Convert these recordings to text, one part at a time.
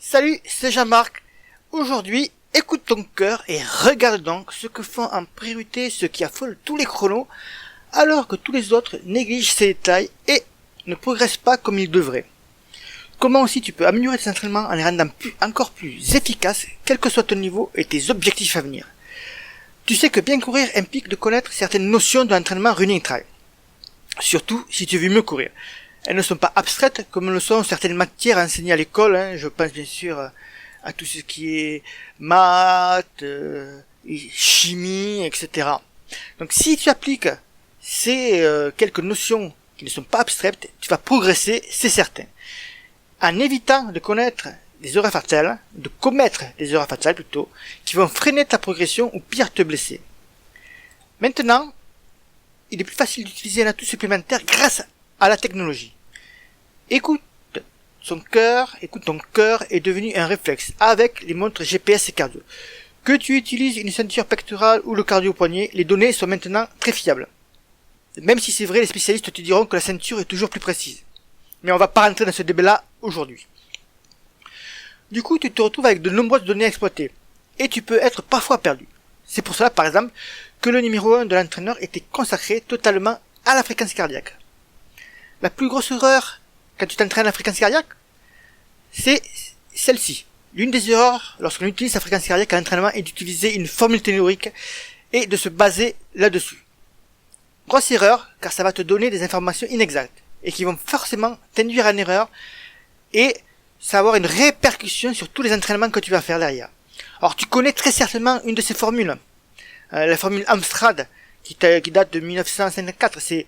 Salut, c'est Jean-Marc. Aujourd'hui, écoute ton cœur et regarde donc ce que font en priorité ceux qui affolent tous les chronos, alors que tous les autres négligent ces détails et ne progressent pas comme ils devraient. Comment aussi tu peux améliorer tes entraînements en les rendant encore plus efficaces, quel que soit ton niveau et tes objectifs à venir. Tu sais que bien courir implique de connaître certaines notions de l'entraînement running trail. Surtout si tu veux mieux courir. Elles ne sont pas abstraites comme le sont certaines matières enseignées à l'école, je pense bien sûr à tout ce qui est maths, chimie, etc. Donc si tu appliques ces quelques notions qui ne sont pas abstraites, tu vas progresser, c'est certain. En évitant de commettre des erreurs fatales, qui vont freiner ta progression ou pire te blesser. Maintenant, il est plus facile d'utiliser un atout supplémentaire grâce à la technologie. Écoute ton cœur est devenu un réflexe avec les montres GPS et cardio. Que tu utilises une ceinture pectorale ou le cardio au poignet, les données sont maintenant très fiables. Même si c'est vrai, les spécialistes te diront que la ceinture est toujours plus précise. Mais on va pas rentrer dans ce débat-là aujourd'hui. Du coup, tu te retrouves avec de nombreuses données à exploiter. Et tu peux être parfois perdu. C'est pour cela, par exemple, que le numéro 1 de l'entraîneur était consacré totalement à la fréquence cardiaque. La plus grosse erreur quand tu t'entraînes à la fréquence cardiaque, c'est celle-ci. L'une des erreurs lorsqu'on utilise la fréquence cardiaque à l'entraînement est d'utiliser une formule théorique et de se baser là-dessus. Grosse erreur, car ça va te donner des informations inexactes et qui vont forcément t'induire en erreur et ça va avoir une répercussion sur tous les entraînements que tu vas faire derrière. Alors tu connais très certainement une de ces formules, la formule Amstrad qui date de 1954, c'est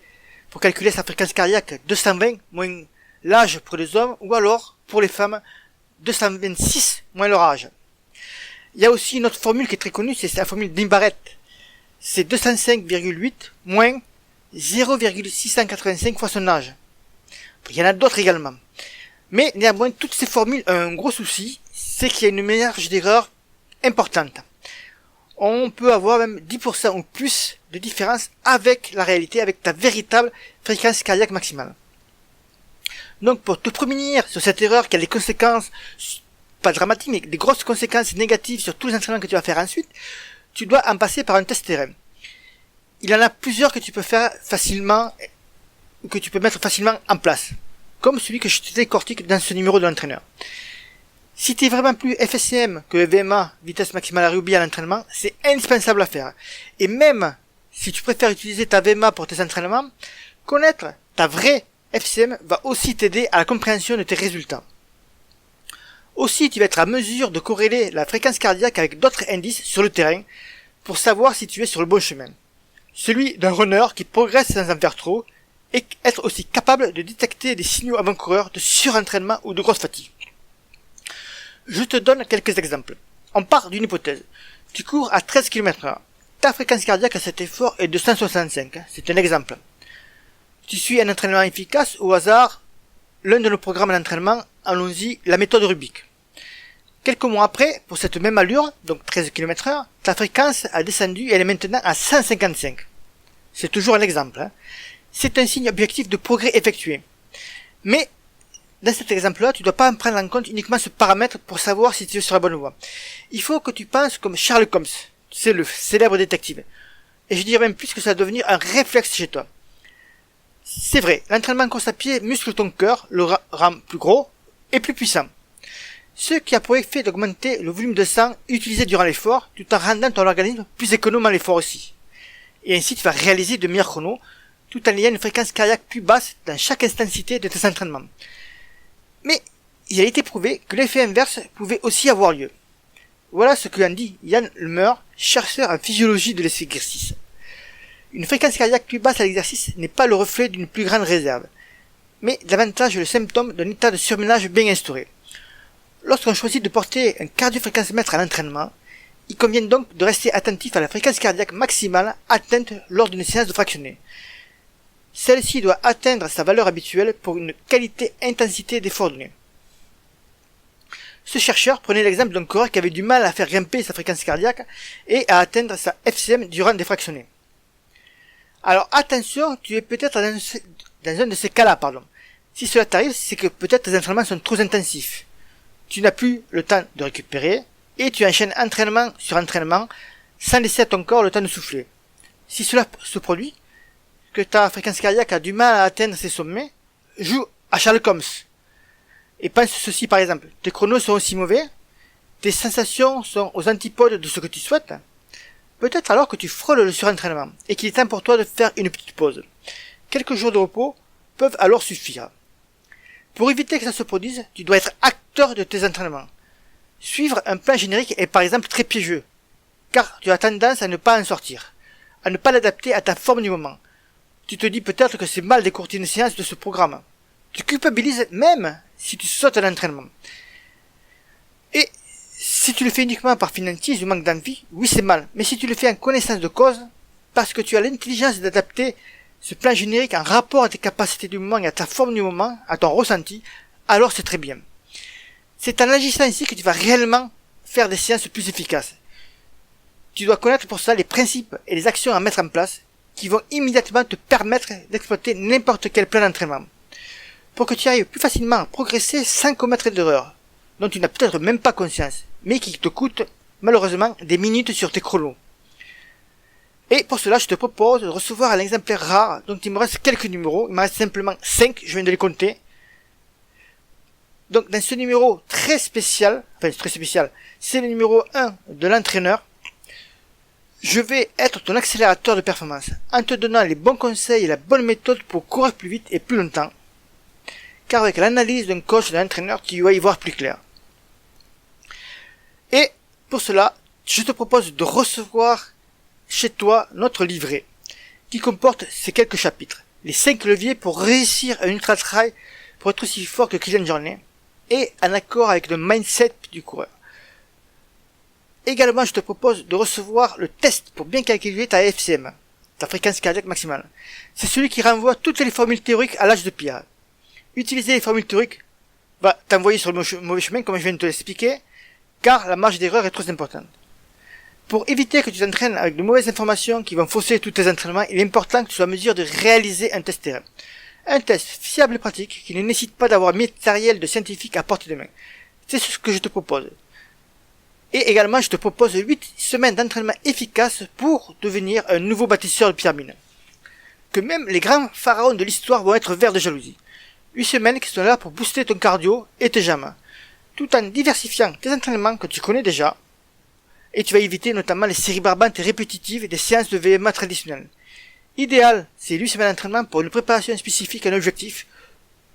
pour calculer sa fréquence cardiaque 220 moins l'âge pour les hommes ou alors pour les femmes 226 moins leur âge. Il y a aussi une autre formule qui est très connue, c'est la formule Dinbarret. C'est 205,8 moins 0,685 fois son âge. Il y en a d'autres également. Mais néanmoins, toutes ces formules ont un gros souci, c'est qu'il y a une marge d'erreur importante. On peut avoir même 10% ou plus de différence avec la réalité, avec ta véritable fréquence cardiaque maximale. Donc pour te prémunir sur cette erreur qui a des conséquences, pas dramatiques, mais des grosses conséquences négatives sur tous les entraînements que tu vas faire ensuite, tu dois en passer par un test terrain. Il y en a plusieurs que tu peux faire facilement, ou que tu peux mettre facilement en place, comme celui que je te décortique dans ce numéro de l'entraîneur. Si tu es vraiment plus FSCM que VMA, vitesse maximale aérobie à l'entraînement, c'est indispensable à faire. Et même si tu préfères utiliser ta VMA pour tes entraînements, connaître ta vraie FCM va aussi t'aider à la compréhension de tes résultats. Aussi, tu vas être à mesure de corréler la fréquence cardiaque avec d'autres indices sur le terrain pour savoir si tu es sur le bon chemin. Celui d'un runner qui progresse sans en faire trop et être aussi capable de détecter des signaux avant-coureurs de surentraînement ou de grosse fatigue. Je te donne quelques exemples. On part d'une hypothèse. Tu cours à 13 km/h. Ta fréquence cardiaque à cet effort est de 165. C'est un exemple. Tu suis un entraînement efficace, au hasard, l'un de nos programmes d'entraînement, allons-y, la méthode Rubik. Quelques mois après, pour cette même allure, donc 13 km/h, ta fréquence a descendu et elle est maintenant à 155. C'est toujours un exemple. C'est un signe objectif de progrès effectué. Mais, dans cet exemple-là, tu ne dois pas prendre en compte uniquement ce paramètre pour savoir si tu es sur la bonne voie. Il faut que tu penses comme Sherlock Holmes, c'est le célèbre détective. Et je dirais même plus que ça va devenir un réflexe chez toi. C'est vrai, l'entraînement course à pied muscle ton cœur, le rend plus gros et plus puissant. Ce qui a pour effet d'augmenter le volume de sang utilisé durant l'effort, tout en rendant ton organisme plus économe à l'effort aussi. Et ainsi tu vas réaliser de meilleurs chronos, tout en ayant une fréquence cardiaque plus basse dans chaque intensité de tes entraînements. Mais il a été prouvé que l'effet inverse pouvait aussi avoir lieu. Voilà ce que en dit Jan Ulmer, chercheur en physiologie de l'exercice. Une fréquence cardiaque plus basse à l'exercice n'est pas le reflet d'une plus grande réserve, mais davantage le symptôme d'un état de surmenage bien instauré. Lorsqu'on choisit de porter un cardiofréquencemètre à l'entraînement, il convient donc de rester attentif à la fréquence cardiaque maximale atteinte lors d'une séance de fractionné. Celle-ci doit atteindre sa valeur habituelle pour une qualité-intensité d'effort donné. Ce chercheur prenait l'exemple d'un coureur qui avait du mal à faire grimper sa fréquence cardiaque et à atteindre sa FCM durant des fractionnés. Alors attention, tu es peut-être dans un de ces cas-là, Si cela t'arrive, c'est que peut-être tes entraînements sont trop intensifs. tu n'as plus le temps de récupérer et tu enchaînes entraînement sur entraînement sans laisser à ton corps le temps de souffler. Si cela se produit, que ta fréquence cardiaque a du mal à atteindre ses sommets, joue à Sherlock Holmes. Et pense ceci par exemple, tes chronos sont aussi mauvais, tes sensations sont aux antipodes de ce que tu souhaites, peut-être alors que tu frôles le surentraînement et qu'il est temps pour toi de faire une petite pause. Quelques jours de repos peuvent alors suffire. Pour éviter que ça se produise, tu dois être acteur de tes entraînements. Suivre un plan générique est par exemple très piégeux, car tu as tendance à ne pas en sortir, à ne pas l'adapter à ta forme du moment. Tu te dis peut-être que c'est mal d'écourter une séance de ce programme. Tu culpabilises même si tu sautes à l'entraînement. Et si tu le fais uniquement par fainéantise ou manque d'envie, oui c'est mal. Mais si tu le fais en connaissance de cause, parce que tu as l'intelligence d'adapter ce plan générique en rapport à tes capacités du moment et à ta forme du moment, à ton ressenti, alors c'est très bien. C'est en agissant ainsi que tu vas réellement faire des séances plus efficaces. Tu dois connaître pour ça les principes et les actions à mettre en place qui vont immédiatement te permettre d'exploiter n'importe quel plan d'entraînement. Pour que tu arrives plus facilement à progresser sans commettre d'erreurs, dont tu n'as peut-être même pas conscience, mais qui te coûtent malheureusement des minutes sur tes chronos. Et pour cela, je te propose de recevoir un exemplaire rare, dont il me reste quelques numéros, il me reste simplement 5, je viens de les compter. Donc dans ce numéro très spécial, c'est le numéro 1 de l'entraîneur. Je vais être ton accélérateur de performance, en te donnant les bons conseils et la bonne méthode pour courir plus vite et plus longtemps. Car avec l'analyse d'un coach, d'un entraîneur, tu vas y voir plus clair. Et pour cela, je te propose de recevoir chez toi notre livret, qui comporte ces quelques chapitres. Les 5 leviers pour réussir un ultra trail, pour être aussi fort que Kylian Jornet, et en accord avec le mindset du coureur. Également, je te propose de recevoir le test pour bien calculer ta FCM, ta fréquence cardiaque maximale. C'est celui qui renvoie toutes les formules théoriques à l'âge de pierre. Utiliser les formules théoriques va t'envoyer sur le mauvais chemin, comme je viens de te l'expliquer, car la marge d'erreur est trop importante. Pour éviter que tu t'entraînes avec de mauvaises informations qui vont fausser tous tes entraînements, il est important que tu sois en mesure de réaliser un test terrain. Un test fiable et pratique qui ne nécessite pas d'avoir matériel de scientifique à portée de main. C'est ce que je te propose. Et également, je te propose 8 semaines d'entraînement efficaces pour devenir un nouveau bâtisseur de pyramides. Que même les grands pharaons de l'histoire vont être verts de jalousie. 8 semaines qui sont là pour booster ton cardio et tes jambes, tout en diversifiant tes entraînements que tu connais déjà, et tu vas éviter notamment les séries barbantes et répétitives et des séances de VMA traditionnelles. Idéal, c'est 8 semaines d'entraînement pour une préparation spécifique à un objectif,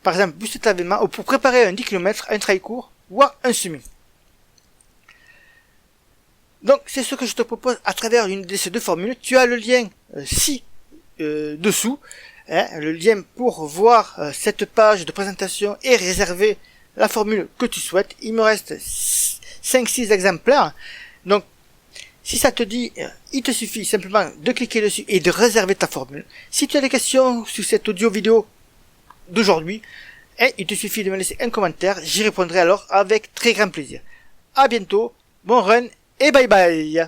par exemple booster ta VMA ou pour préparer un 10 km, un trail court, voire un semi. Donc c'est ce que je te propose à travers une de ces deux formules. Tu as le lien dessous, le lien pour voir cette page de présentation et réserver la formule que tu souhaites. Il me reste 5-6 exemplaires. Donc si ça te dit, il te suffit simplement de cliquer dessus et de réserver ta formule. Si tu as des questions sur cette audio vidéo d'aujourd'hui, il te suffit de me laisser un commentaire, j'y répondrai alors avec très grand plaisir. À bientôt, bon run et bye bye.